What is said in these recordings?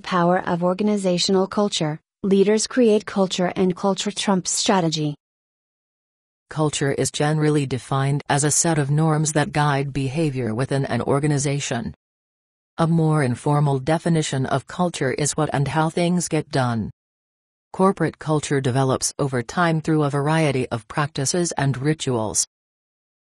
power of organizational culture, leaders create culture and culture trumps strategy. Culture is generally defined as a set of norms that guide behavior within an organization. A more informal definition of culture is what and how things get done. Corporate culture develops over time through a variety of practices and rituals.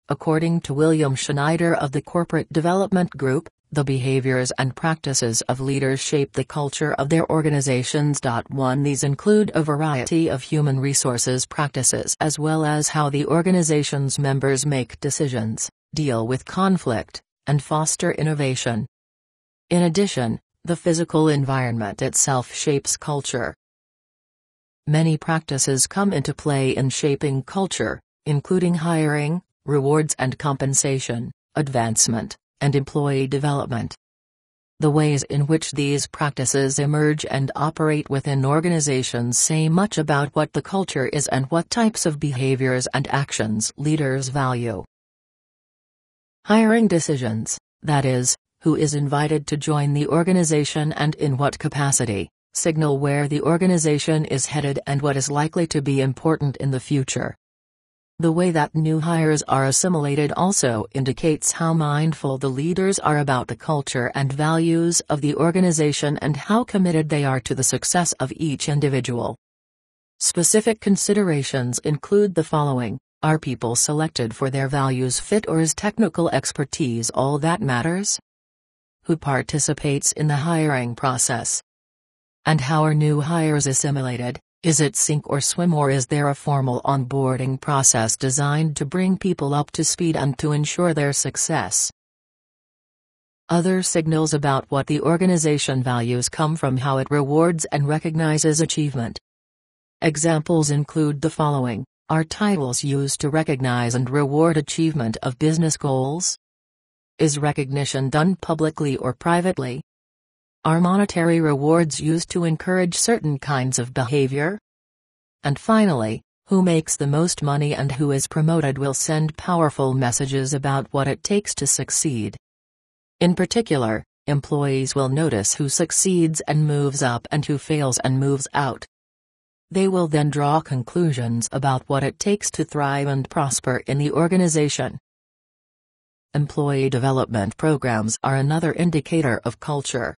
According to William Schneider of the Corporate Development Group, the behaviors and practices of leaders shape the culture of their organizations. 1. These include a variety of human resources practices as well as how the organization's members make decisions, deal with conflict, and foster innovation. In addition, the physical environment itself shapes culture. Many practices come into play in shaping culture, including hiring, rewards and compensation, advancement, and employee development. The ways in which these practices emerge and operate within organizations say much about what the culture is and what types of behaviors and actions leaders value. Hiring decisions, that is, who is invited to join the organization and in what capacity, signal where the organization is headed and what is likely to be important in the future. The way that new hires are assimilated also indicates how mindful the leaders are about the culture and values of the organization and how committed they are to the success of each individual. Specific considerations include the following: are people selected for their values fit, or is technical expertise all that matters? Who participates in the hiring process? And how are new hires assimilated? Is it sink or swim, or is there a formal onboarding process designed to bring people up to speed and to ensure their success? Other signals about what the organization values come from how it rewards and recognizes achievement. Examples include the following: are titles used to recognize and reward achievement of business goals? Is recognition done publicly or privately? Are monetary rewards used to encourage certain kinds of behavior? And finally, who makes the most money and who is promoted will send powerful messages about what it takes to succeed. In particular, employees will notice who succeeds and moves up and who fails and moves out. They will then draw conclusions about what it takes to thrive and prosper in the organization. Employee development programs are another indicator of culture.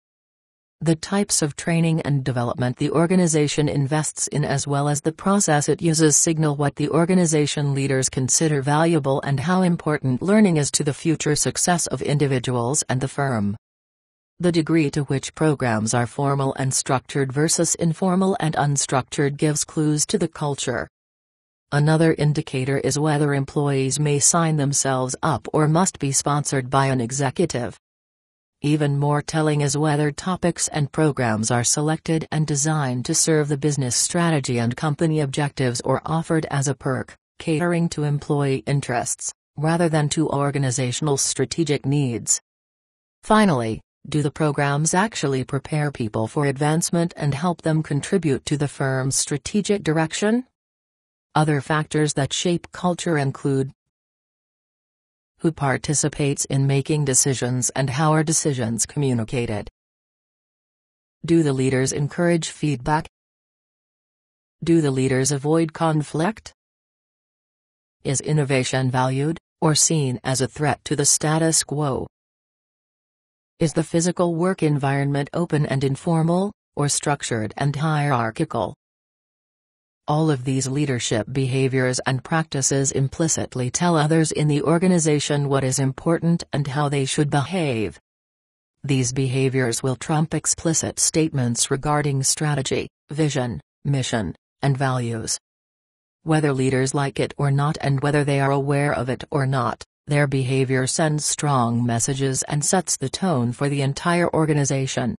The types of training and development the organization invests in as well as the process it uses signal what the organization leaders consider valuable and how important learning is to the future success of individuals and the firm. The degree to which programs are formal and structured versus informal and unstructured gives clues to the culture. Another indicator is whether employees may sign themselves up or must be sponsored by an executive. Even more telling is whether topics and programs are selected and designed to serve the business strategy and company objectives or offered as a perk, catering to employee interests, rather than to organizational strategic needs. Finally, do the programs actually prepare people for advancement and help them contribute to the firm's strategic direction? Other factors that shape culture include: who participates in making decisions and how are decisions communicated? Do the leaders encourage feedback? Do the leaders avoid conflict? Is innovation valued, or seen as a threat to the status quo? Is the physical work environment open and informal, or structured and hierarchical? All of these leadership behaviors and practices implicitly tell others in the organization what is important and how they should behave. These behaviors will trump explicit statements regarding strategy, vision, mission, and values. Whether leaders like it or not and whether they are aware of it or not, their behavior sends strong messages and sets the tone for the entire organization.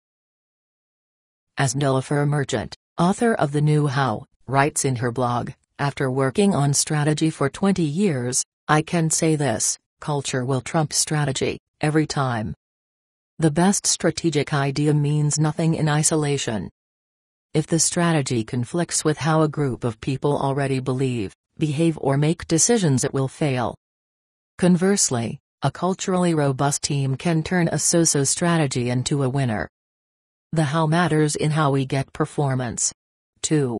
As Nilofer Merchant, author of The New How, writes in her blog, after working on strategy for 20 years, I can say this: culture will trump strategy, every time. The best strategic idea means nothing in isolation. If the strategy conflicts with how a group of people already believe, behave or make decisions, it will fail. Conversely, a culturally robust team can turn a so-so strategy into a winner. The how matters in how we get performance. 2.